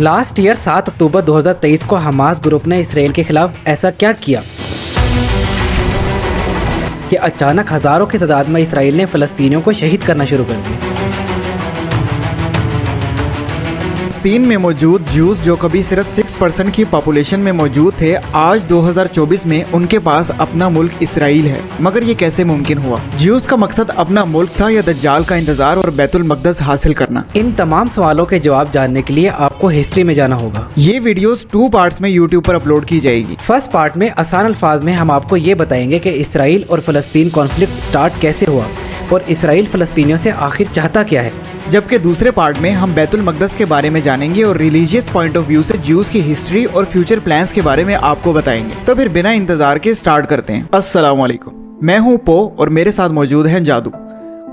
Last year 7 अक्टूबर 2023 को Hamas group ने Israel के खिलाफ ऐसा क्या किया कि अचानक हजारों की तादाद में इसराइल ने फ़लस्तीनियों को शहीद करना शुरू कर दिया। फ़लस्तीन में मौजूद ज्यूज जो कभी सिर्फ 6% की पॉपुलेशन में मौजूद थे, आज 2024 में उनके पास अपना मुल्क इसराइल है। मगर ये कैसे मुमकिन हुआ? ज्यूज का मकसद अपना मुल्क था या दज्जाल का इंतजार और बैतुल मक़दस हासिल करना? इन तमाम सवालों के जवाब जानने के लिए आपको हिस्ट्री में जाना होगा। ये वीडियोस 2 पार्ट्स में यूट्यूब पर अपलोड की जाएगी। फर्स्ट पार्ट में आसान अल्फाज में हम आपको ये बताएंगे कि इसराइल और फ़लस्तीन कॉन्फ्लिक्ट स्टार्ट कैसे हुआ और इसराइल फ़लस्तीनियों से आखिर चाहता क्या है। जबकि दूसरे पार्ट में हम बैतुल मक़दस के बारे में जानेंगे और रिलीजियस पॉइंट ऑफ व्यू से ज्यूज की हिस्ट्री और फ्यूचर प्लान्स के बारे में आपको बताएंगे। तो फिर बिना इंतजार के स्टार्ट करते हैं। अस्सलाम वालेकुम, मैं हूं पो और मेरे साथ मौजूद हैं जादू।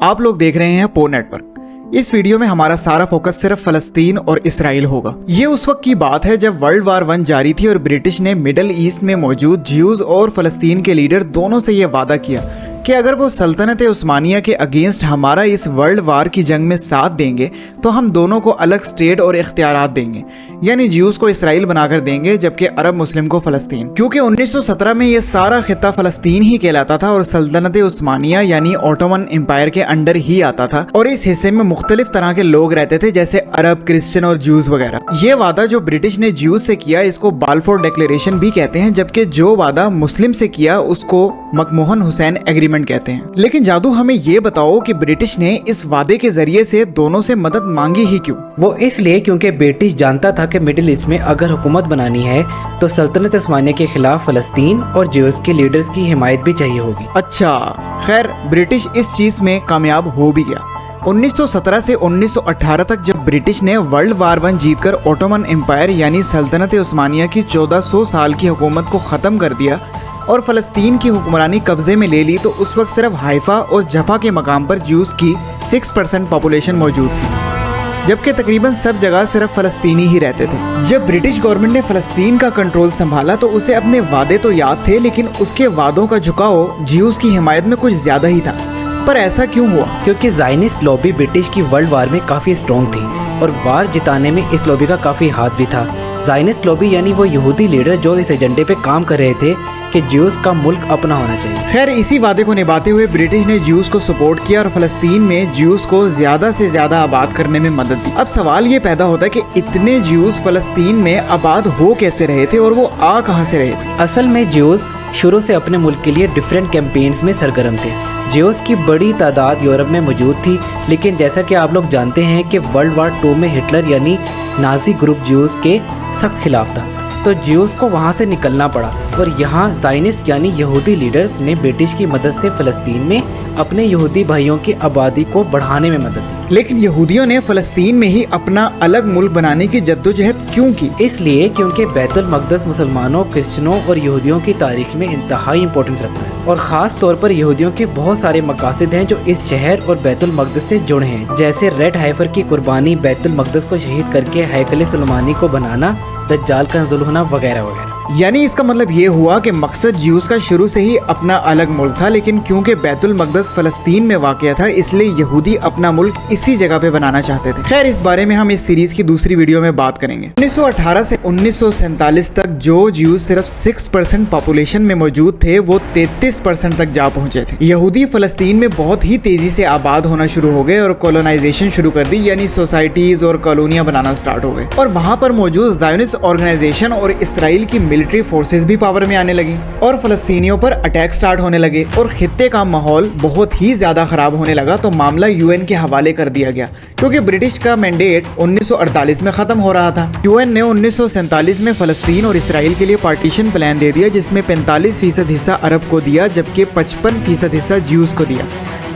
आप लोग देख रहे हैं पो नेटवर्क। इस वीडियो में हमारा सारा फोकस सिर्फ फ़लस्तीन और इसराइल होगा। ये उस वक्त की बात है जब वर्ल्ड वार 1 जारी थी और ब्रिटिश ने मिडल ईस्ट में मौजूद ज्यूज और फ़लस्तीन के लीडर दोनों से ये वादा किया कि अगर वो सल्तनत उस्मानिया के अगेंस्ट हमारा इस वर्ल्ड वार की जंग में साथ देंगे तो हम दोनों को अलग स्टेट और इख्तियारात देंगे, यानी ज्यूज को इसराइल बनाकर देंगे जबकि अरब मुस्लिम को फ़लस्तीन। क्योंकि 1917 में ये सारा खित्ता फ़लस्तीन ही कहलाता था और सल्तनत उस्मानिया यानी ऑटोमन एम्पायर के अंडर ही आता था और इस हिस्से में मुख्तलिफ तरह के लोग रहते थे जैसे अरब, क्रिश्चियन और ज्यूज वगैरह। ये वादा जो ब्रिटिश ने ज्यूज से किया इसको बाल्फोर डिक्लेरेशन भी कहते हैं, जबकि जो वादा मुस्लिम से किया उसको मकमोहन हुसैन एग्रीमेंट कहते हैं। लेकिन जादू हमें ये बताओ कि ब्रिटिश ने इस वादे के जरिए से दोनों से मदद मांगी ही क्यों? वो इसलिए क्योंकि ब्रिटिश जानता था कि मिडिल ईस्ट में अगर हुकूमत बनानी है तो सल्तनत उस्मानिया के खिलाफ फ़लस्तीन और ज्यूज के लीडर्स की हिमायत भी चाहिए होगी। अच्छा, खैर ब्रिटिश इस चीज में कामयाब हो भी गया। 1917 से 1918 तक जब ब्रिटिश ने वर्ल्ड वार 1 जीतकर ऑटोमन एम्पायर यानी सल्तनत उस्मानिया की 1400 साल की हुकूमत को ख़त्म कर दिया और फ़लस्तीन की हुक्मरानी कब्जे में ले ली, तो उस वक्त सिर्फ हाइफा और जफा के मकाम पर ज्यूज की 6% पॉपुलेशन मौजूद थी, जबकि तकरीबन सब जगह सिर्फ फ़लस्तीनी ही रहते थे। जब ब्रिटिश गवर्नमेंट ने फ़लस्तीन का कंट्रोल संभाला तो उसे अपने वादे तो याद थे, लेकिन उसके वादों का झुकाव ज्यूज की हिमायत में कुछ ज्यादा ही था। पर ऐसा क्यों हुआ? क्योंकि ज़ायनिस्ट लॉबी ब्रिटिश की वर्ल्ड वार में काफ़ी स्ट्रॉन्ग थी और वार जिताने में इस लॉबी का काफ़ी हाथ भी था। ज़ायनिस्ट लॉबी यानी वो यहूदी लीडर जो इस एजेंडे पे काम कर रहे थे कि ज्यूज का मुल्क अपना होना चाहिए। खैर इसी वादे को निभाते हुए ब्रिटिश ने ज्यूज को सपोर्ट किया और फ़लस्तीन में ज्यूज को ज्यादा से ज्यादा आबाद करने में मदद दी। अब सवाल ये पैदा होता है कि इतने ज्यूज फ़लस्तीन में आबाद हो कैसे रहे थे और वो आ कहां से रहे थे? असल में ज्यूज शुरू से अपने मुल्क के लिए डिफरेंट कैंपेन्स में सरगर्म थे। ज्यूज की बड़ी तादाद यूरोप में मौजूद थी, लेकिन जैसा कि आप लोग जानते हैं कि वर्ल्ड वार 2 में हिटलर यानी नाजी ग्रुप ज्यूज के सख्त खिलाफ था, तो ज्यूज को वहां से निकलना पड़ा और यहाँ ज़ायनिस्ट यानी यहूदी लीडर्स ने ब्रिटिश की मदद से फ़लस्तीन में अपने यहूदी भाइयों की आबादी को बढ़ाने में मदद दी। लेकिन यहूदियों ने फ़लस्तीन में ही अपना अलग मुल्क बनाने की जद्दोजहद क्यों की? इसलिए क्योंकि बैतुल मक़दस मुसलमानों, क्रिश्चियनों और यहूदियों की तारीख में इंतहाई इंपॉर्टेंस रखता है और ख़ास तौर पर यहूदियों के बहुत सारे मकासद हैं जो इस शहर और बैतुल मक़दस से जुड़े हैं, जैसे रेड हाइफर की कुर्बानी, बैतुल मक़दस को शहीद करके हैकल सुलेमानी को बनाना, दज्जाल का नज़ुल होना वगैरह वगैरह। यानी इसका मतलब ये हुआ कि मकसद ज्यूज का शुरू से ही अपना अलग मुल्क था, लेकिन क्योंकि बैतुल मक़दस फ़लस्तीन में वाक़या था इसलिए यहूदी अपना मुल्क इसी जगह पे बनाना चाहते थे। खैर इस बारे में हम इस सीरीज की दूसरी वीडियो में बात करेंगे। 1918 से 1947 तक जो ज्यूज सिर्फ 6% पॉपुलेशन में मौजूद थे वो 33% तक जा पहुंचे थे। यहूदी फ़लस्तीन में बहुत ही तेजी से आबाद होना शुरू हो गए और कॉलोनाइजेशन शुरू कर दी, यानी सोसाइटीज और कॉलोनियां बनाना स्टार्ट हो गए और वहाँ पर मौजूद ज़ायोनिस्ट ऑर्गेनाइजेशन और इसराइल की मिलिट्री फोर्सेस भी पावर में आने लगी और फ़लस्तीनियों पर अटैक स्टार्ट होने लगे और खित्ते का माहौल बहुत ही ज्यादा खराब होने लगा। तो मामला यूएन के हवाले कर दिया गया क्योंकि ब्रिटिश का मैंडेट 1948 में खत्म हो रहा था। यूएन ने 1947 में फ़लस्तीन और इसराइल के लिए पार्टीशन प्लान दे दिया जिसमें 45% हिस्सा अरब को दिया जबकि 55% हिस्सा ज्यूज को दिया,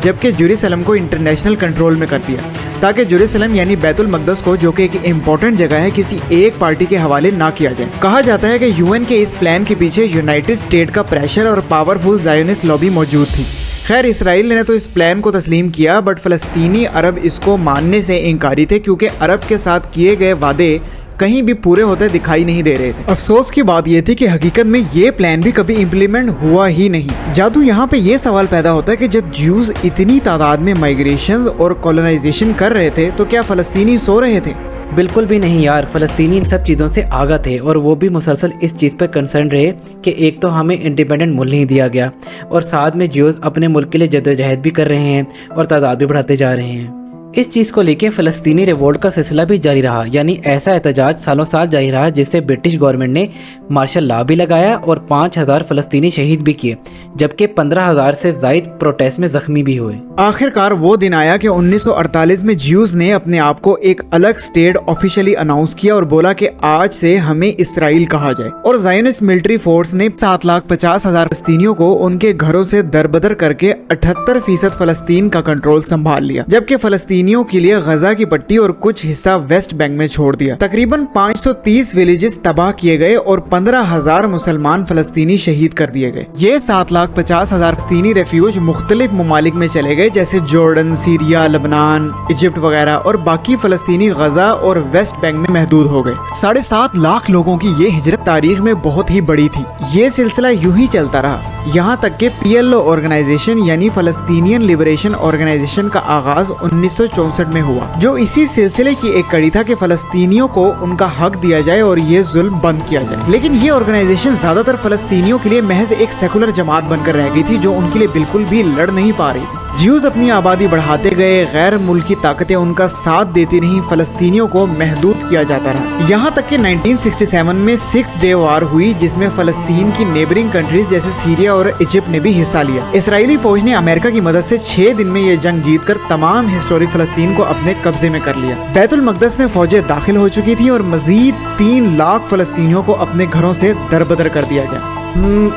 जबकि जेरूसलम को इंटरनेशनल कंट्रोल में कर दिया ताकि जेरूसलम यानी बैतुल मक़दस को, जो कि एक इम्पोर्टेंट जगह है, किसी एक पार्टी के हवाले ना किया जाए। कहा जाता है कि यूएन के इस प्लान के पीछे यूनाइटेड स्टेट का प्रेशर और पावरफुल ज़ायोनिस्ट लॉबी मौजूद थी। खैर इसराइल ने तो इस प्लान को तस्लीम किया, बट फ़लस्तीनी अरब इसको मानने से इनकारी थे क्योंकि अरब के साथ किए गए वादे कहीं भी पूरे होते दिखाई नहीं दे रहे थे। अफसोस की बात यह थी कि हकीकत में ये प्लान भी कभी इम्प्लीमेंट हुआ ही नहीं। जादू यहाँ पे ये सवाल पैदा होता है कि जब ज्यूज इतनी तादाद में माइग्रेशन और कॉलोनाइजेशन कर रहे थे तो क्या फ़लस्तीनी सो रहे थे? बिल्कुल भी नहीं यार, फ़लस्तीनी इन सब चीज़ों से आगाह थे और वो भी मुसलसल इस चीज़ पर कंसर्न रहे कि एक तो हमें इंडिपेंडेंट मुल्क नहीं दिया गया और साथ में जियोज़ अपने मुल्क के लिए जद्दोजहद भी कर रहे हैं और तादाद भी बढ़ाते जा रहे हैं। इस चीज़ को लेकर फ़लस्तीनी रिवोल्ट का सिलसिला भी जारी रहा, यानी ऐसा एहतजाज सालों साल जारी रहा जिससे ब्रिटिश गवर्नमेंट ने मार्शल लॉ भी लगाया और 5,000 फ़लस्तीनी शहीद भी किए, जबकि 15,000 से ज़ायद प्रोटेस्ट में ज़ख्मी भी हुए। आखिरकार वो दिन आया कि 1948 में ज्यूज ने अपने आप को एक अलग स्टेट ऑफिशियली अनाउंस किया और बोला कि आज से हमें इसराइल कहा जाए, और ज़ायोनिस्ट मिलिट्री फोर्स ने 7,50,000 फ़लस्तीनियों को उनके घरों से दरबदर करके 78% फ़लस्तीन का कंट्रोल संभाल लिया, जबकि फ़लस्तीनियों के लिए गजा की पट्टी और कुछ हिस्सा वेस्ट बैंक में छोड़ दिया। तकरीबन 530 विलेजेस तबाह किए गए और 15,000 मुसलमान फ़लस्तीनी शहीद कर दिए गए। ये 7,50,000 फ़लस्तीनी रेफ्यूज मुख्तलिफ ममालिक में चले गए, जैसे जॉर्डन, सीरिया, लबनान, इजिप्ट वगैरह, और बाकी फ़लस्तीनी गजा और वेस्ट बैंक में महदूद हो गए। 7.5 लाख लोगों की ये हिजरत तारीख में बहुत ही बड़ी थी। ये सिलसिला यूं ही चलता रहा, यहाँ तक कि PLO ऑर्गेनाइजेशन यानी फ़लस्तीनियन लिबरेशन ऑर्गेनाइजेशन का आगाज 1964 में हुआ, जो इसी सिलसिले की एक कड़ी था कि फ़लस्तीनियों को उनका हक दिया जाए और ये जुल्म बंद किया जाए। लेकिन ये ऑर्गेनाइजेशन ज्यादातर फ़लस्तीनियों के लिए महज एक सेकुलर जमात बनकर रह गई थी, जो उनके लिए बिल्कुल भी लड़ नहीं पा रही थी। ज्यूज अपनी आबादी बढ़ाते गए, गैर मुल्की ताकतें उनका साथ देती नहीं, फ़लस्तीनियों को महदूद किया जाता रहा। यहाँ तक कि 1967 में 6 डे वार हुई, जिसमें फ़लस्तीन की नेबरिंग कंट्रीज जैसे सीरिया और इजिप्ट ने भी हिस्सा लिया। इसराइली फौज ने अमेरिका की मदद से 6 दिन में ये जंग जीतकर तमाम हिस्टोरिक फ़लस्तीन को अपने कब्जे में कर लिया। बैतुल मक़दस में फौजें दाखिल हो चुकी थी और मजीद 3 लाख फ़लस्तीनियों को अपने घरों से दरबदर कर दिया गया।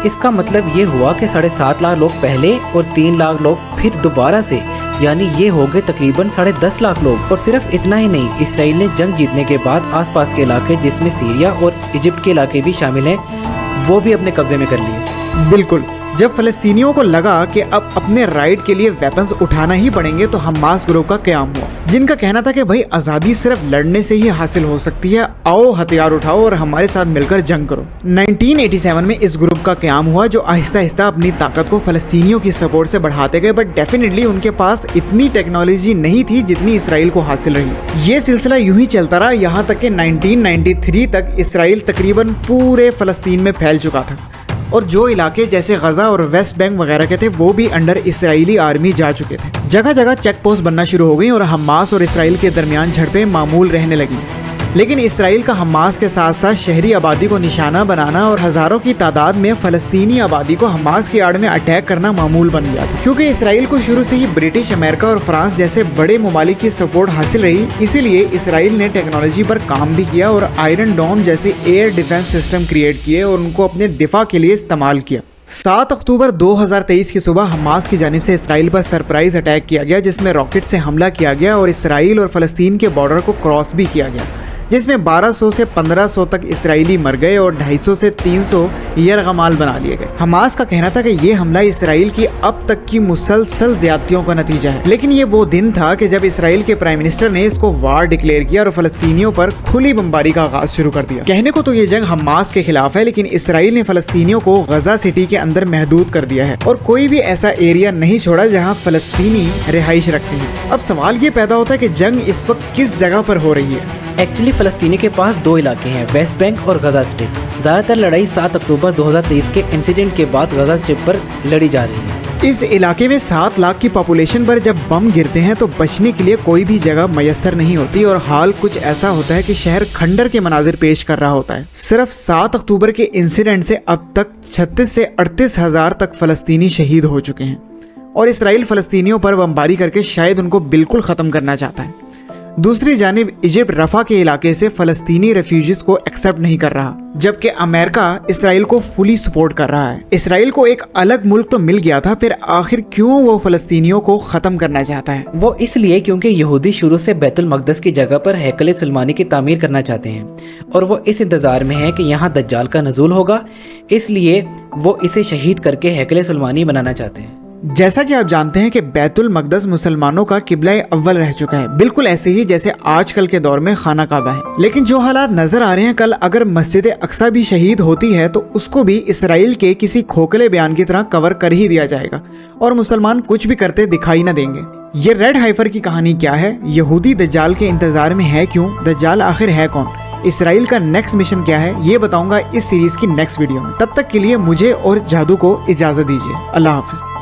इसका मतलब ये हुआ कि 7.5 लाख लोग पहले और 3 लाख लोग फिर दोबारा से, यानी ये हो गए तकरीबन 10.5 लाख लोग। और सिर्फ इतना ही नहीं, इसराइल ने जंग जीतने के बाद आसपास के इलाके, जिसमें सीरिया और इजिप्ट के इलाके भी शामिल हैं, वो भी अपने कब्जे में कर लिए। बिल्कुल, जब फ़लस्तीनियों को लगा कि अब अपने राइट के लिए वेपन्स उठाना ही पड़ेंगे, तो हमास ग्रुप का क़याम हुआ, जिनका कहना था कि भाई आज़ादी सिर्फ लड़ने से ही हासिल हो सकती है, आओ हथियार उठाओ और हमारे साथ मिलकर जंग करो। 1987 में इस ग्रुप का क़याम हुआ, जो आहिस्ता आहिस्ता अपनी ताकत को फ़लस्तीनियों की सपोर्ट से बढ़ाते गए, बट डेफिनेटली उनके पास इतनी टेक्नोलॉजी नहीं थी जितनी इसराइल को हासिल रही। ये सिलसिला यूं ही चलता रहा, यहाँ तक कि 1993 तक इसराइल तकरीबन पूरे फ़लस्तीन में फैल चुका था, और जो इलाके जैसे गजा और वेस्ट बैंक वगैरह के थे वो भी अंडर इसराइली आर्मी जा चुके थे। जगह जगह चेक पोस्ट बनना शुरू हो गई और हमास और इसराइल के दरमियान झड़पें मामूल रहने लगी। लेकिन इसराइल का हमास के साथ साथ शहरी आबादी को निशाना बनाना और हज़ारों की तादाद में फ़लस्तीनी आबादी को हमास की आड़ में अटैक करना मामूल बन गया था। क्योंकि इसराइल को शुरू से ही ब्रिटिश, अमेरिका और फ्रांस जैसे बड़े ममालिक की सपोर्ट हासिल रही, इसीलिए इसराइल ने टेक्नोलॉजी पर काम भी किया और आयरन डोम जैसे एयर डिफेंस सिस्टम क्रिएट किए और उनको अपने दिफा के लिए इस्तेमाल किया। 7 अक्टूबर 2023 की सुबह हमास की जानिब से इसराइल पर सरप्राइज अटैक किया गया, जिसमें रॉकेट से हमला किया गया और इसराइल और फ़लस्तीन के बॉर्डर को क्रॉस भी किया गया, जिसमें 1200 से 1500 तक इसराइली मर गए और 250 से 300 यरगमाल बना लिए गए। हमास का कहना था कि ये हमला इसराइल की अब तक की मुसलसल ज्यादतियों का नतीजा है। लेकिन ये वो दिन था कि जब इसराइल के प्राइम मिनिस्टर ने इसको वार डिक्लेयर किया और फ़लस्तीनियों पर खुली बमबारी का आगाज शुरू कर दिया। कहने को तो ये जंग हमास के खिलाफ है, लेकिन इसराइल ने फ़लस्तीनियों को गजा सिटी के अंदर महदूद कर दिया है और कोई भी ऐसा एरिया नहीं छोड़ा जहाँ फ़लस्तीनी रिहाइश रखते हैं। अब सवाल ये पैदा होता है कि जंग इस वक्त किस जगह पर हो रही है। एक्चुअली फ़लस्तीनी के पास 2 इलाके हैं, वेस्ट बैंक और गजा स्ट्रिप। ज़्यादातर लड़ाई 7 अक्टूबर 2023 के इंसिडेंट के बाद गजा स्ट्रिप पर लड़ी जा रही है। इस इलाके में 7 लाख की पॉपुलेशन पर जब बम गिरते हैं तो बचने के लिए कोई भी जगह मयसर नहीं होती और हाल कुछ ऐसा होता है कि शहर खंडर के मनाजिर पेश कर रहा होता है। सिर्फ 7 अक्टूबर के इंसिडेंट से अब तक 36 से 38 हज़ार तक फ़लस्तीनी शहीद हो चुके हैं और इसराइल फ़लस्तीनियों पर बमबारी करके शायद उनको बिल्कुल ख़त्म करना चाहता है। दूसरी जानिब इजिप्ट रफा के इलाके से फ़लस्तीनी रेफ्यूजीज को एक्सेप्ट नहीं कर रहा, जबकि अमेरिका इसराइल को फुली सपोर्ट कर रहा है। इसराइल को एक अलग मुल्क तो मिल गया था, फिर आखिर क्यों वो फ़लस्तीनियों को ख़त्म करना चाहता है? वो इसलिए क्योंकि यहूदी शुरू से बैतुल मक़दस की जगह पर हैकल सुलेमानी की तामीर करना चाहते हैं और वो इस इंतज़ार में है कि यहाँ दज्जाल का नज़ूल होगा, इसलिए वो इसे शहीद करके हैकल सुलेमानी बनाना चाहते हैं। जैसा कि आप जानते हैं कि बैतुल मक़दस मुसलमानों का किबला अव्वल रह चुका है, बिल्कुल ऐसे ही जैसे आजकल के दौर में खाना काबा है। लेकिन जो हालात नजर आ रहे हैं, कल अगर मस्जिद अक्सा भी शहीद होती है तो उसको भी इसराइल के किसी खोखले बयान की तरह कवर कर ही दिया जाएगा और मुसलमान कुछ भी करते दिखाई न देंगे। ये रेड हाइफर की कहानी क्या है, यहूदी दज्जाल के इंतजार में है क्यों, दज्जाल आखिर है कौन, इसराइल का नेक्स्ट मिशन क्या है, ये बताऊंगा इस सीरीज की नेक्स्ट वीडियो में। तब तक के लिए मुझे और जादू को इजाजत दीजिए। अल्लाह हाफिज।